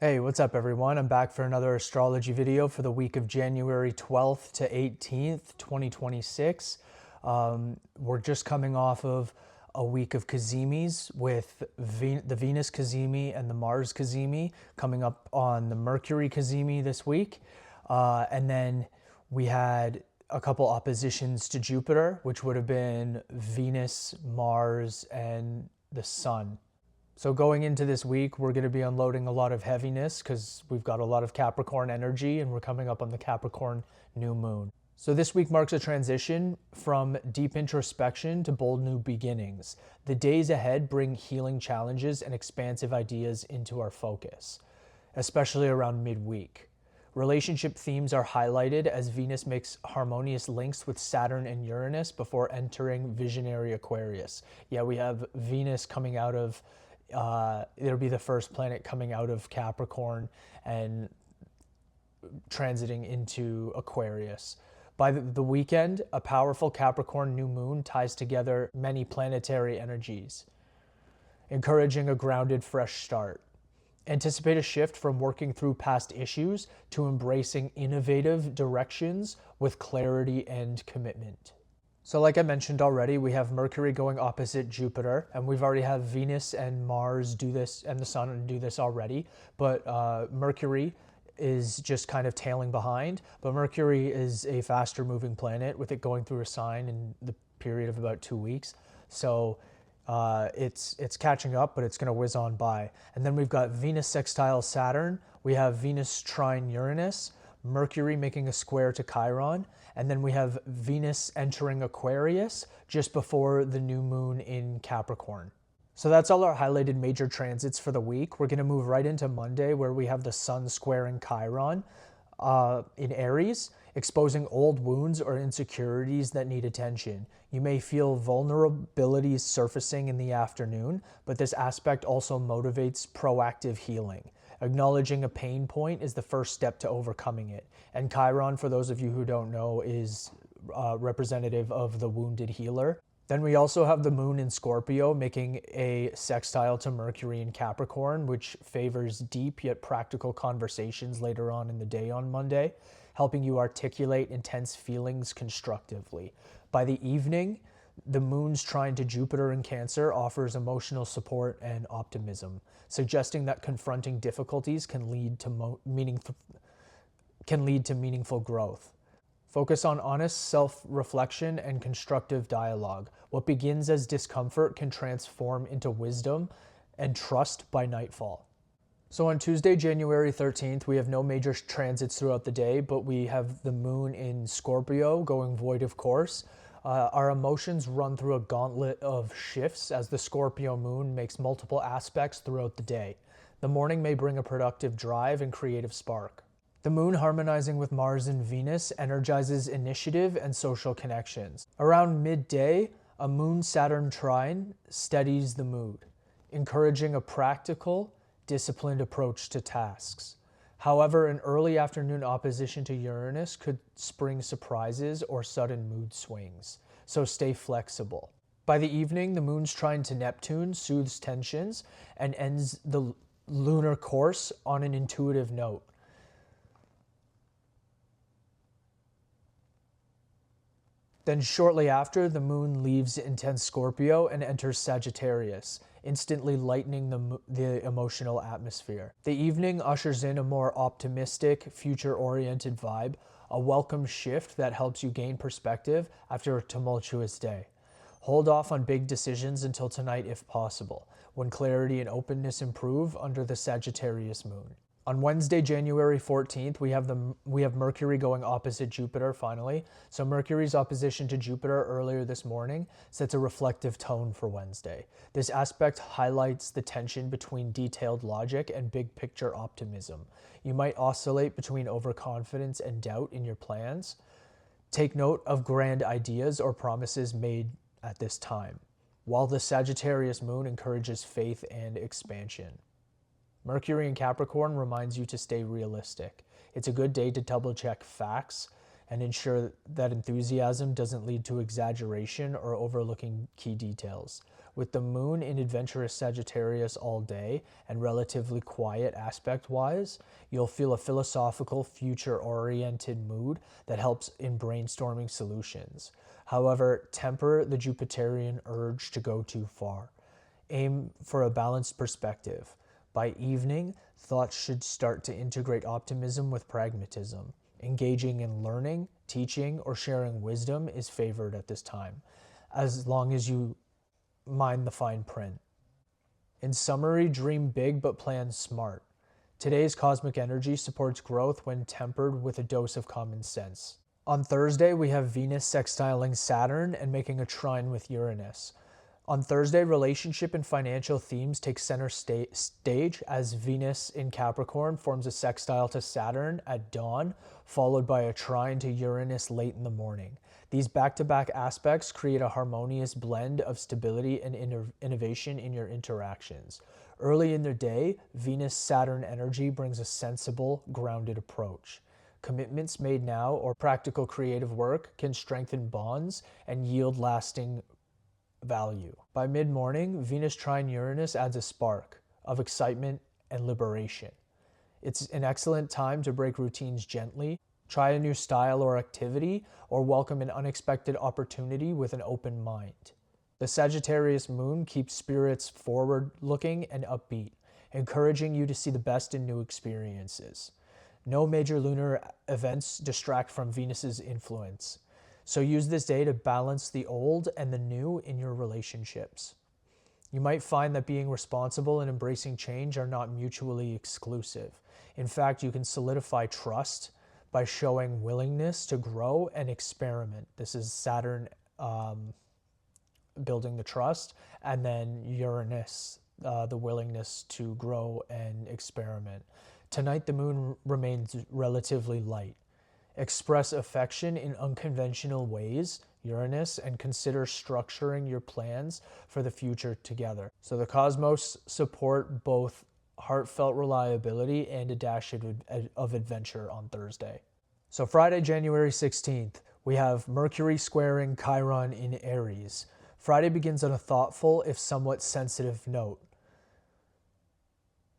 Hey, what's up everyone? I'm back for another astrology video for the week of January 12th to 18th, 2026. We're just coming off of a week of Kazimis with the Venus Kazimi and the Mars Kazimi coming up on the Mercury Kazimi this week. And then we had a couple oppositions to Jupiter, which would have been Venus, Mars, and the Sun. So going into this week, we're going to be unloading a lot of heaviness because we've got a lot of Capricorn energy and we're coming up on the Capricorn new moon. So this week marks a transition from deep introspection to bold new beginnings. The days ahead bring healing challenges and expansive ideas into our focus, especially around midweek. Relationship themes are highlighted as Venus makes harmonious links with Saturn and Uranus before entering visionary Aquarius. Yeah, we have Venus coming out of it'll be the first planet coming out of Capricorn and transiting into Aquarius. By the weekend, a powerful Capricorn new moon ties together many planetary energies, encouraging a grounded, fresh start. Anticipate a shift from working through past issues to embracing innovative directions with clarity and commitment. So like I mentioned already, we have Mercury going opposite Jupiter, and we've already had Venus and Mars do this, and the Sun do this already, but Mercury is just kind of tailing behind. But Mercury is a faster moving planet with it going through a sign in the period of about 2 weeks. So it's catching up, but it's going to whiz on by. And then we've got Venus sextile Saturn. We have Venus trine Uranus, Mercury making a square to Chiron, and then we have Venus entering Aquarius just before the new moon in Capricorn. So that's all our highlighted major transits for the week. We're going to move right into Monday, where we have the Sun squaring Chiron in Aries, exposing old wounds or insecurities that need attention. You may feel vulnerabilities surfacing in the afternoon, but this aspect also motivates proactive healing. Acknowledging a pain point is the first step to overcoming it. And Chiron, for those of you who don't know, is representative of the wounded healer. Then we also have the moon in Scorpio making a sextile to Mercury in Capricorn, which favors deep yet practical conversations later on in the day on Monday, helping you articulate intense feelings constructively. By the evening, the moon's trine to Jupiter in Cancer offers emotional support and optimism, suggesting that confronting difficulties can lead to meaningful growth. Focus on honest self-reflection and constructive dialogue. What begins as discomfort can transform into wisdom and trust by nightfall. So on Tuesday, January 13th, we have no major transits throughout the day, but we have the moon in Scorpio going void of course. Our emotions run through a gauntlet of shifts as the Scorpio moon makes multiple aspects throughout the day. The morning may bring a productive drive and creative spark. The moon harmonizing with Mars and Venus energizes initiative and social connections. Around midday, a moon-Saturn trine steadies the mood, encouraging a practical, disciplined approach to tasks. However, an early afternoon opposition to Uranus could spring surprises or sudden mood swings, so stay flexible. By the evening, the moon's trine to Neptune soothes tensions and ends the lunar course on an intuitive note. Then shortly after, the moon leaves intense Scorpio and enters Sagittarius, instantly lightening the emotional atmosphere. The evening ushers in a more optimistic, future-oriented vibe, a welcome shift that helps you gain perspective after a tumultuous day. Hold off on big decisions until tonight if possible, when clarity and openness improve under the Sagittarius moon. On Wednesday, January 14th, we have Mercury going opposite Jupiter finally. So Mercury's opposition to Jupiter earlier this morning sets a reflective tone for Wednesday. This aspect highlights the tension between detailed logic and big picture optimism. You might oscillate between overconfidence and doubt in your plans. Take note of grand ideas or promises made at this time, while the Sagittarius moon encourages faith and expansion. Mercury in Capricorn reminds you to stay realistic. It's a good day to double-check facts and ensure that enthusiasm doesn't lead to exaggeration or overlooking key details. With the moon in adventurous Sagittarius all day and relatively quiet aspect-wise, you'll feel a philosophical, future-oriented mood that helps in brainstorming solutions. However, temper the Jupiterian urge to go too far. Aim for a balanced perspective. By evening, thoughts should start to integrate optimism with pragmatism. Engaging in learning, teaching, or sharing wisdom is favored at this time, as long as you mind the fine print. In summary, dream big but plan smart. Today's cosmic energy supports growth when tempered with a dose of common sense. On Thursday, we have Venus sextiling Saturn and making a trine with Uranus. On Thursday, relationship and financial themes take center stage as Venus in Capricorn forms a sextile to Saturn at dawn, followed by a trine to Uranus late in the morning. These back-to-back aspects create a harmonious blend of stability and innovation in your interactions. Early in the day, Venus-Saturn energy brings a sensible, grounded approach. Commitments made now or practical creative work can strengthen bonds and yield lasting value. By mid-morning, Venus trine Uranus adds a spark of excitement and liberation. It's an excellent time to break routines gently, try a new style or activity, or welcome an unexpected opportunity with an open mind. The Sagittarius moon keeps spirits forward-looking and upbeat, encouraging you to see the best in new experiences. No major lunar events distract from Venus's influence. So use this day to balance the old and the new in your relationships. You might find that being responsible and embracing change are not mutually exclusive. In fact, you can solidify trust by showing willingness to grow and experiment. This is Saturn building the trust, and then Uranus, the willingness to grow and experiment. Tonight, the moon remains relatively light. Express affection in unconventional ways, Uranus, and consider structuring your plans for the future together. So the cosmos support both heartfelt reliability and a dash of adventure on Thursday. So Friday, January 16th, we have Mercury squaring Chiron in Aries. Friday begins on a thoughtful, if somewhat sensitive note.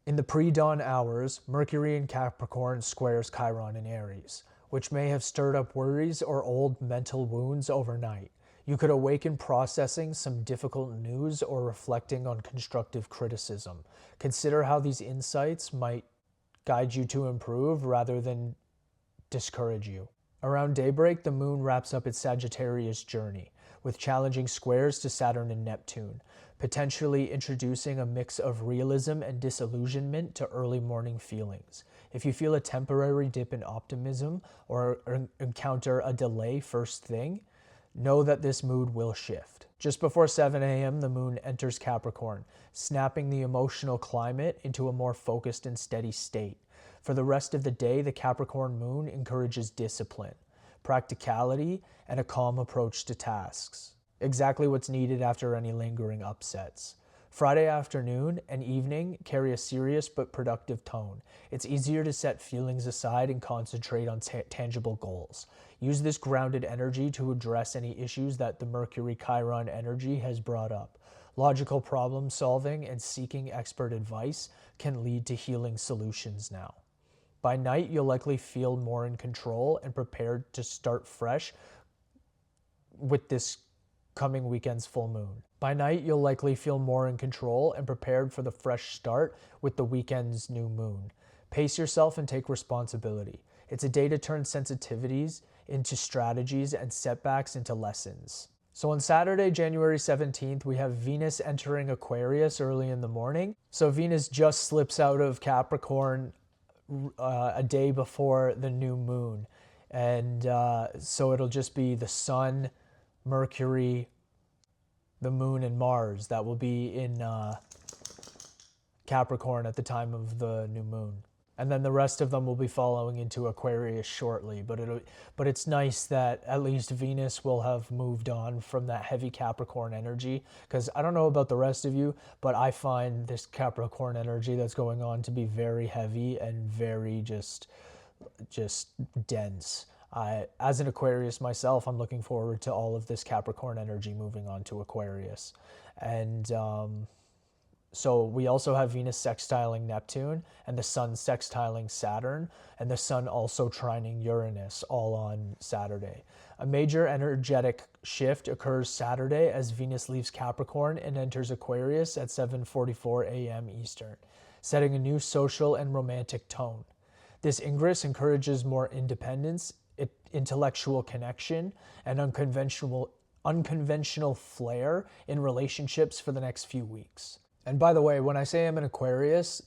In the pre-dawn hours, Mercury in Capricorn squares Chiron in Aries, which may have stirred up worries or old mental wounds overnight. You could awaken processing some difficult news or reflecting on constructive criticism. Consider how these insights might guide you to improve rather than discourage you. Around daybreak, the moon wraps up its Sagittarius journey with challenging squares to Saturn and Neptune, potentially introducing a mix of realism and disillusionment to early morning feelings. If you feel a temporary dip in optimism or encounter a delay first thing, know that this mood will shift. Just before 7 a.m., the moon enters Capricorn, snapping the emotional climate into a more focused and steady state. For the rest of the day, the Capricorn moon encourages discipline, practicality, and a calm approach to tasks. Exactly what's needed after any lingering upsets. Friday afternoon and evening carry a serious but productive tone. It's easier to set feelings aside and concentrate on tangible goals. Use this grounded energy to address any issues that the Mercury Chiron energy has brought up. Logical problem solving and seeking expert advice can lead to healing solutions now. By night, you'll likely feel more in control and prepared to start fresh with this coming weekend's full moon. By night, you'll likely feel more in control and prepared for the fresh start with the weekend's new moon. Pace yourself and take responsibility. It's a day to turn sensitivities into strategies and setbacks into lessons. So on Saturday, January 17th, we have Venus entering Aquarius early in the morning. So Venus just slips out of Capricorn a day before the new moon. And so it'll just be the Sun, Mercury, the moon, and Mars that will be in Capricorn at the time of the new moon. And then the rest of them will be following into Aquarius shortly. But it's nice that at least Venus will have moved on from that heavy Capricorn energy. Because I don't know about the rest of you, but I find this Capricorn energy that's going on to be very heavy and very just dense. As an Aquarius myself, I'm looking forward to all of this Capricorn energy moving on to Aquarius. And so we also have Venus sextiling Neptune and the Sun sextiling Saturn and the Sun also trining Uranus all on Saturday. A major energetic shift occurs Saturday as Venus leaves Capricorn and enters Aquarius at 7:44 a.m. Eastern, setting a new social and romantic tone. This ingress encourages more independence, intellectual connection, and unconventional flair in relationships for the next few weeks. And by the way, when I say I'm an Aquarius,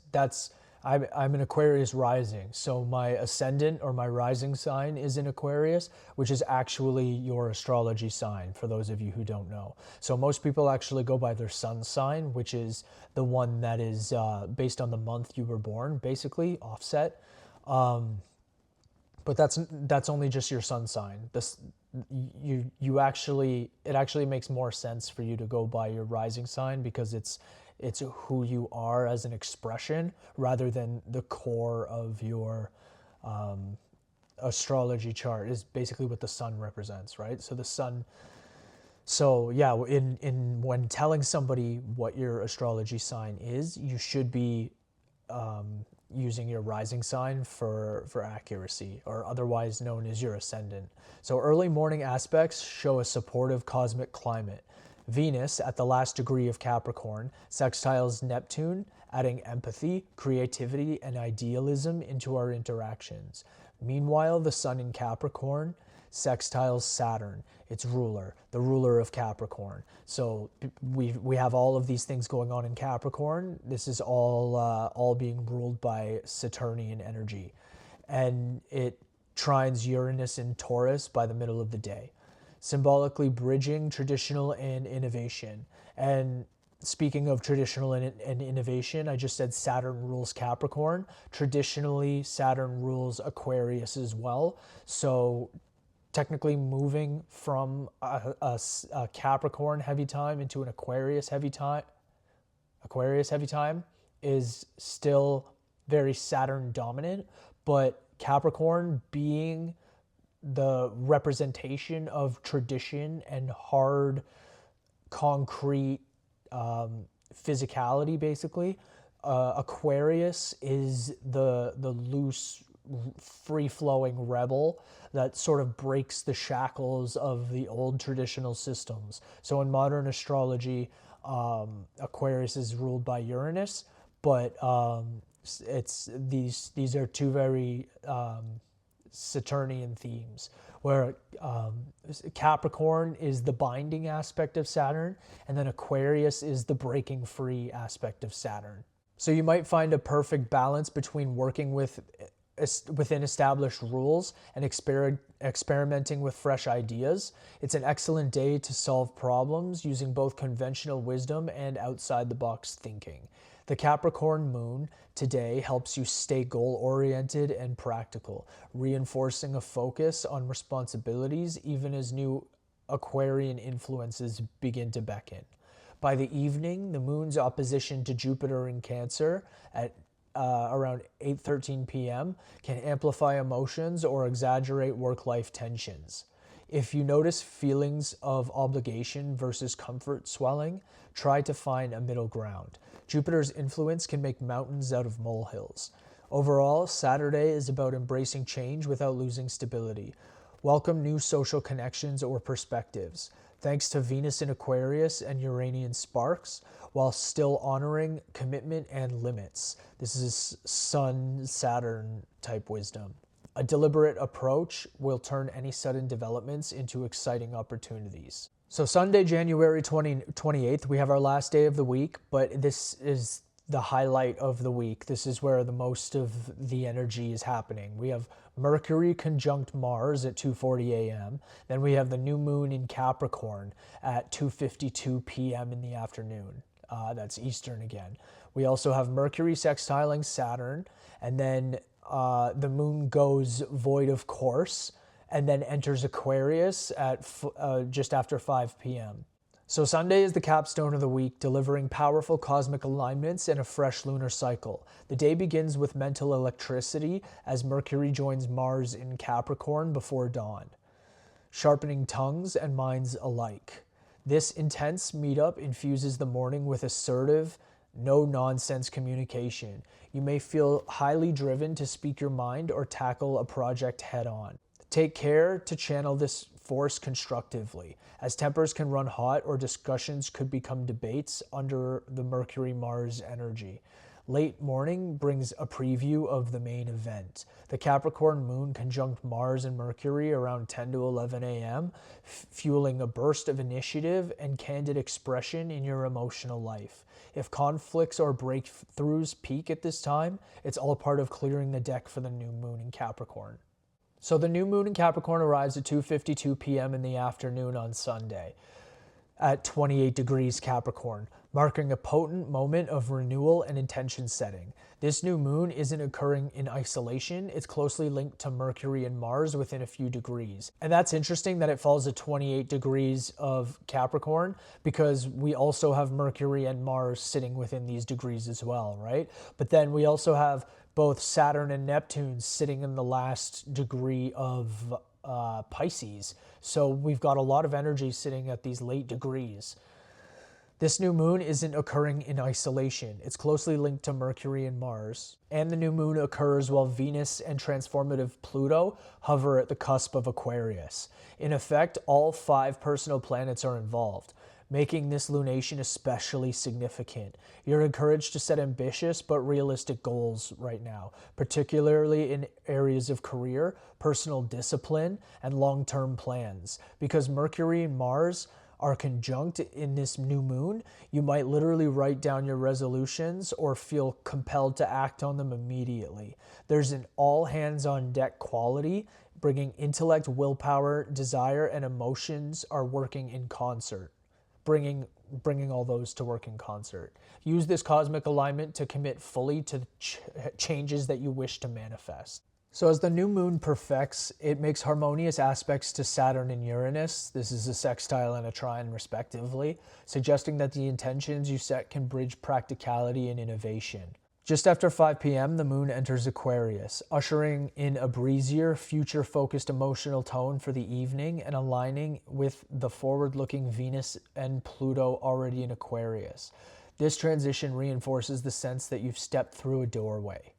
I'm an Aquarius rising. So my ascendant or my rising sign is in Aquarius, which is actually your astrology sign, for those of you who don't know. So most people actually go by their sun sign, which is the one that is based on the month you were born, basically, offset. But that's only just your sun sign. It actually makes more sense for you to go by your rising sign because it's who you are as an expression rather than the core of your astrology chart is basically what the sun represents, right? So the sun. So yeah, when telling somebody what your astrology sign is, you should be using your rising sign for accuracy, or otherwise known as your ascendant. So early morning aspects show a supportive cosmic climate. Venus, at the last degree of Capricorn, sextiles Neptune, adding empathy, creativity, and idealism into our interactions. Meanwhile, the Sun in Capricorn sextiles Saturn, its ruler, the ruler of Capricorn. So we have all of these things going on in Capricorn. This is all being ruled by Saturnian energy. And it trines Uranus in Taurus by the middle of the day, symbolically bridging traditional and innovation. And speaking of traditional and innovation, I just said Saturn rules Capricorn. Traditionally, Saturn rules Aquarius as well. So technically moving from a Capricorn heavy time into an Aquarius heavy time is still very Saturn dominant, but Capricorn being the representation of tradition and hard, concrete physicality, basically. Aquarius is the loose, free-flowing rebel that sort of breaks the shackles of the old traditional systems. So in modern astrology, Aquarius is ruled by Uranus, but it's these are two very Saturnian themes, where Capricorn is the binding aspect of Saturn, and then Aquarius is the breaking free aspect of Saturn. So you might find a perfect balance between working within established rules and experimenting with fresh ideas. It's an excellent day to solve problems using both conventional wisdom and outside-the-box thinking. The Capricorn moon today helps you stay goal-oriented and practical, reinforcing a focus on responsibilities even as new Aquarian influences begin to beckon. By the evening, the moon's opposition to Jupiter in Cancer at around 8:13 p.m. can amplify emotions or exaggerate work-life tensions. If you notice feelings of obligation versus comfort swelling, try to find a middle ground. Jupiter's influence can make mountains out of molehills. Overall, Saturday is about embracing change without losing stability. Welcome new social connections or perspectives, thanks to Venus in Aquarius and Uranian sparks, while still honoring commitment and limits. This is Sun-Saturn type wisdom. A deliberate approach will turn any sudden developments into exciting opportunities. So Sunday, January 28th, we have our last day of the week, but this is the highlight of the week. This is where the most of the energy is happening. We have Mercury conjunct Mars at 2:40 a.m. Then we have the new moon in Capricorn at 2:52 p.m. in the afternoon. That's Eastern again. We also have Mercury sextiling Saturn, and then the moon goes void of course and then enters Aquarius at just after 5 p.m. So Sunday is the capstone of the week, delivering powerful cosmic alignments and a fresh lunar cycle. The day begins with mental electricity as Mercury joins Mars in Capricorn before dawn, sharpening tongues and minds alike. This intense meetup infuses the morning with assertive, no-nonsense communication. You may feel highly driven to speak your mind or tackle a project head-on. Take care to channel this force constructively, as tempers can run hot or discussions could become debates under the Mercury-Mars energy. Late morning brings a preview of the main event. The Capricorn moon conjunct Mars and Mercury around 10 to 11 a.m., fueling a burst of initiative and candid expression in your emotional life. If conflicts or breakthroughs peak at this time, it's all part of clearing the deck for the new moon in Capricorn. So the new moon in Capricorn arrives at 2:52 p.m. in the afternoon on Sunday at 28 degrees Capricorn, marking a potent moment of renewal and intention setting. This new moon isn't occurring in isolation. It's closely linked to Mercury and Mars within a few degrees. And that's interesting that it falls at 28 degrees of Capricorn, because we also have Mercury and Mars sitting within these degrees as well, right? But then we also have both Saturn and Neptune sitting in the last degree of Pisces. So we've got a lot of energy sitting at these late degrees. This new moon isn't occurring in isolation. It's closely linked to Mercury and Mars. And the new moon occurs while Venus and transformative Pluto hover at the cusp of Aquarius. In effect, all 5 personal planets are involved, making this lunation especially significant. You're encouraged to set ambitious but realistic goals right now, particularly in areas of career, personal discipline, and long-term plans. Because Mercury and Mars are conjunct in this new moon, you might literally write down your resolutions or feel compelled to act on them immediately. There's an all-hands-on-deck quality, bringing intellect, willpower, desire, and emotions are working in concert. Bringing all those to work in concert. Use this cosmic alignment to commit fully to the changes that you wish to manifest. So as the new moon perfects, it makes harmonious aspects to Saturn and Uranus. This is a sextile and a trine respectively, suggesting that the intentions you set can bridge practicality and innovation. Just after 5 p.m., the moon enters Aquarius, ushering in a breezier, future-focused emotional tone for the evening and aligning with the forward-looking Venus and Pluto already in Aquarius. This transition reinforces the sense that you've stepped through a doorway.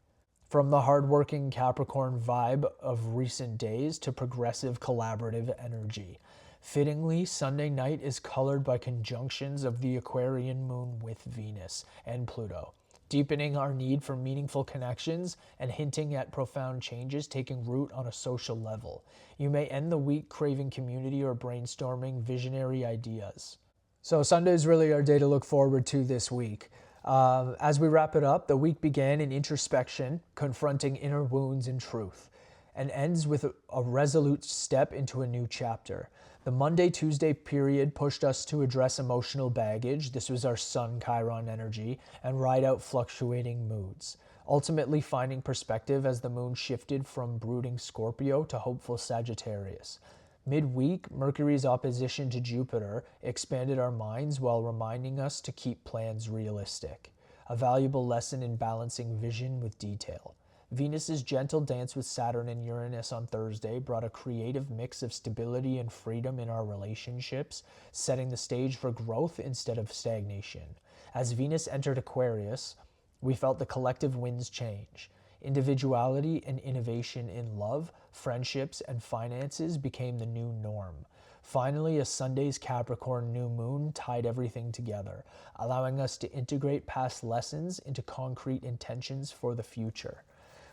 From the hardworking Capricorn vibe of recent days to progressive collaborative energy. Fittingly, Sunday night is colored by conjunctions of the Aquarian moon with Venus and Pluto, deepening our need for meaningful connections and hinting at profound changes taking root on a social level. You may end the week craving community or brainstorming visionary ideas. So Sunday is really our day to look forward to this week. As we wrap it up, the week began in introspection, confronting inner wounds and truth, and ends with a resolute step into a new chapter. The Monday-Tuesday period pushed us to address emotional baggage. This was our Sun Chiron energy, and ride out fluctuating moods, ultimately finding perspective as the moon shifted from brooding Scorpio to hopeful Sagittarius. Midweek, Mercury's opposition to Jupiter expanded our minds while reminding us to keep plans realistic, a valuable lesson in balancing vision with detail. Venus's gentle dance with Saturn and Uranus on Thursday brought a creative mix of stability and freedom in our relationships, setting the stage for growth instead of stagnation. As Venus entered Aquarius, we felt the collective winds change. Individuality and innovation in love, friendships, and finances became the new norm. Finally, a Sunday's Capricorn new moon tied everything together, allowing us to integrate past lessons into concrete intentions for the future.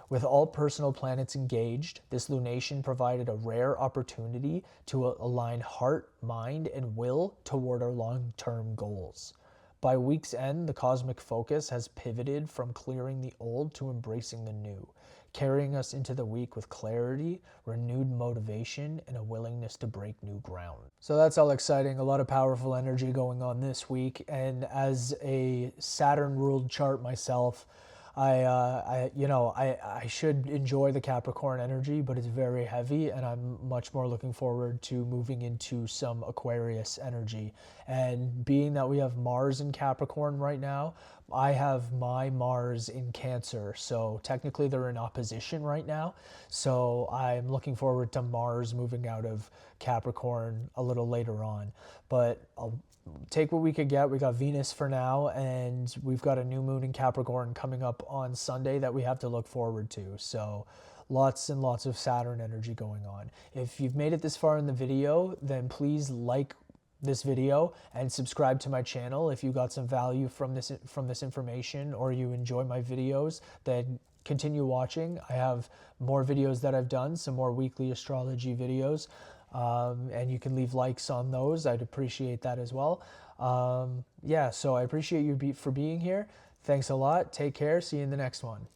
With all personal planets engaged, this lunation provided a rare opportunity to align heart, mind, and will toward our long-term goals. By week's end, the cosmic focus has pivoted from clearing the old to embracing the new, carrying us into the week with clarity, renewed motivation, and a willingness to break new ground. So that's all exciting. A lot of powerful energy going on this week. And as a Saturn-ruled chart myself, I should enjoy the Capricorn energy, but it's very heavy, and I'm much more looking forward to moving into some Aquarius energy. And being that we have Mars in Capricorn right now, I have my Mars in Cancer, so technically they're in opposition right now. So I'm looking forward to Mars moving out of Capricorn a little later on. But I'll take what we could get. We got Venus for now, and we've got a new moon in Capricorn coming up on Sunday that we have to look forward to. So lots and lots of Saturn energy going on. If you've made it this far in the video, then please like this video and subscribe to my channel. If you got some value from this information, or you enjoy my videos, then continue watching. I have more videos that I've done, some more weekly astrology videos, and you can leave likes on those. I'd appreciate that as well. Yeah, so I appreciate you for being here. Thanks a lot. Take care. See you in the next one.